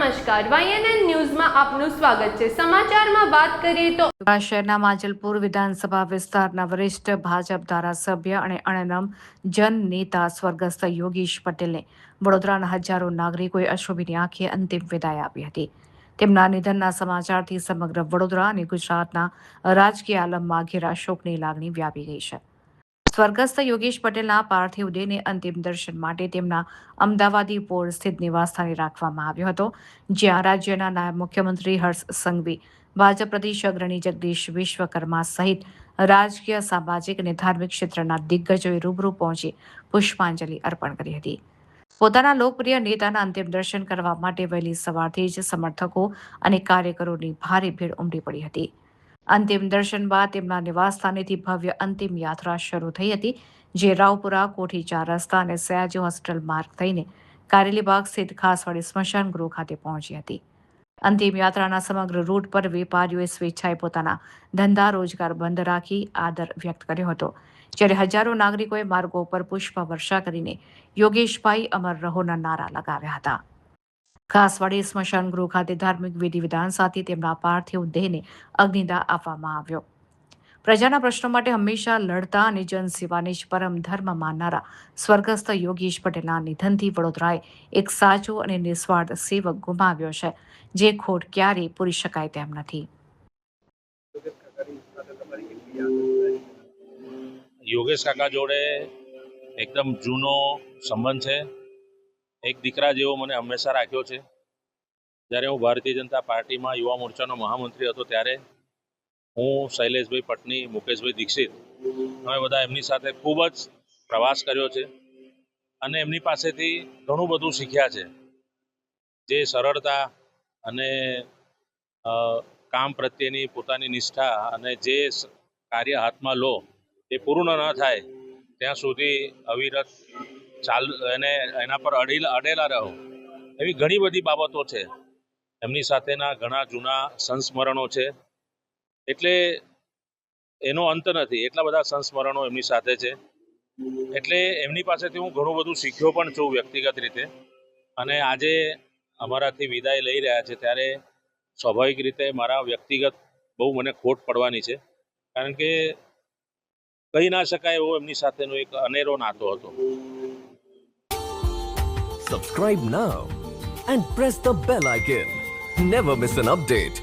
નમસ્કાર, YNN ન્યૂઝમાં આપનું સ્વાગત છે। સમાચારમાં વાત કરીએ તો શહેરના માજલપુર વિધાનસભા વિસ્તારના વરિષ્ઠ ભાજપ ધારાસભ્ય અને અણનમ જનનેતા સ્વર્ગસ્થ યોગીશ પટેલને વડોદરાના હજારો નાગરિકોએ અશ્રુભીની આંખે અંતિમ વિદાય આપી હતી। તેમના નિધનના સમાચારથી સમગ્ર વડોદરા અને ગુજરાતના રાજકીય આલમમાં ઘેરા શોકની લાગણી વ્યાપી ગઈ છે। સ્વર્ગસ્થ યોગીશ પટેલના પાર્થિવ દેહને અંતિમ દર્શન માટે તેમના અમદાવાદી પોળ સ્થિત નિવાસસ્થાને રાખવામાં આવ્યો હતો, જ્યાં રાજ્યના નાયબ મુખ્યમંત્રી હર્ષ સંઘવી, ભાજપ પ્રદેશ અગ્રણી જગદીશ વિશ્વકર્મા સહિત રાજકીય, સામાજિક અને ધાર્મિક ક્ષેત્રના દિગ્ગજોએ રૂબરૂ પહોંચી પુષ્પાંજલિ અર્પણ કરી હતી। પોતાના લોકપ્રિય નેતાના અંતિમ દર્શન કરવા માટે વહેલી સવારથી જ સમર્થકો અને કાર્યકરોની ભારે ભીડ ઉમટી પડી હતી। અંતિમ દર્શન બાદ તેમના નિવાસસ્થાનેથી ભવ્ય અંતિમ યાત્રા શરૂ થઈ હતી, જે રાવપુરા, કોઠી 4 રસ્તા અને સયાજી હોસ્પિટલ માર્ગ થઈને કારેલીબાગ સ્થિત ખાસવાડી સ્મશાન ગૃહ ખાતે પહોંચી હતી। અંતિમ યાત્રાના સમગ્ર રૂટ પર વેપારીઓએ સ્વેચ્છાએ પોતાના ધંધા રોજગાર બંધ રાખી આદર વ્યક્ત કર્યો હતો, જ્યારે હજારો નાગરિકોએ માર્ગો પર પુષ્પવર્ષા કરીને યોગેશભાઈ અમર રહોના નારા લગાવ્યા હતા। ખાસવાડી સ્મશાન ગૃહ ખાતે ધાર્મિક વિધિ વિધાન સાથે તેમના પાર્થિવ દેહને અગ્નિદાહ આપવામાં આવ્યો। પ્રજાના પ્રશ્નો માટે હંમેશા લડતા અને જનસેવાને જ પરમ ધર્મ માનનારા સ્વર્ગસ્થ યોગીશ પટેલના નિધનથી વડોદરાએ એક સાચો અને નિસ્વાર્થ સેવક ગુમાવ્યો છે, જે ખોટ ક્યારેય પૂરી શકાય તેમ નથી। યોગેશ કાકા જોડે એકદમ જૂનો સંબંધ છે। એક દીકરા જેવો મને હંમેશા રાખ્યો છે। જ્યારે હું ભારતીય જનતા પાર્ટીમાં યુવા મોરચાનો મહામંત્રી હતો, ત્યારે હું, શૈલેષભાઈ પટની, મુકેશભાઈ દીક્ષિત, અમે બધા એમની સાથે ખૂબ જ પ્રવાસ કર્યો છે અને એમની પાસેથી ઘણું બધું શીખ્યા છે। જે સરળતા અને કામ પ્રત્યેની પોતાની નિષ્ઠા અને જે કાર્ય હાથમાં લો એ પૂર્ણ ન થાય ત્યાં સુધી અવિરત એના પર અડેલા રહો, એવી ઘણી બધી બાબતો છે। એમની સાથેના ઘણા જૂના સંસ્મરણો છે, એટલે એનો અંત નથી। એટલા બધા સંસ્મરણો એમની સાથે છે, એટલે એમની પાસેથી હું ઘણું બધું શીખ્યો પણ છું વ્યક્તિગત રીતે। અને આજે અમારાથી વિદાય લઈ રહ્યા છે, ત્યારે સ્વાભાવિક રીતે મારા વ્યક્તિગત બહુ મને ખોટ પડવાની છે, કારણ કે કહી ના શકાય એવો એમની સાથેનો એક અનેરો નાતો હતો। Subscribe now and press the bell icon. Never miss an update.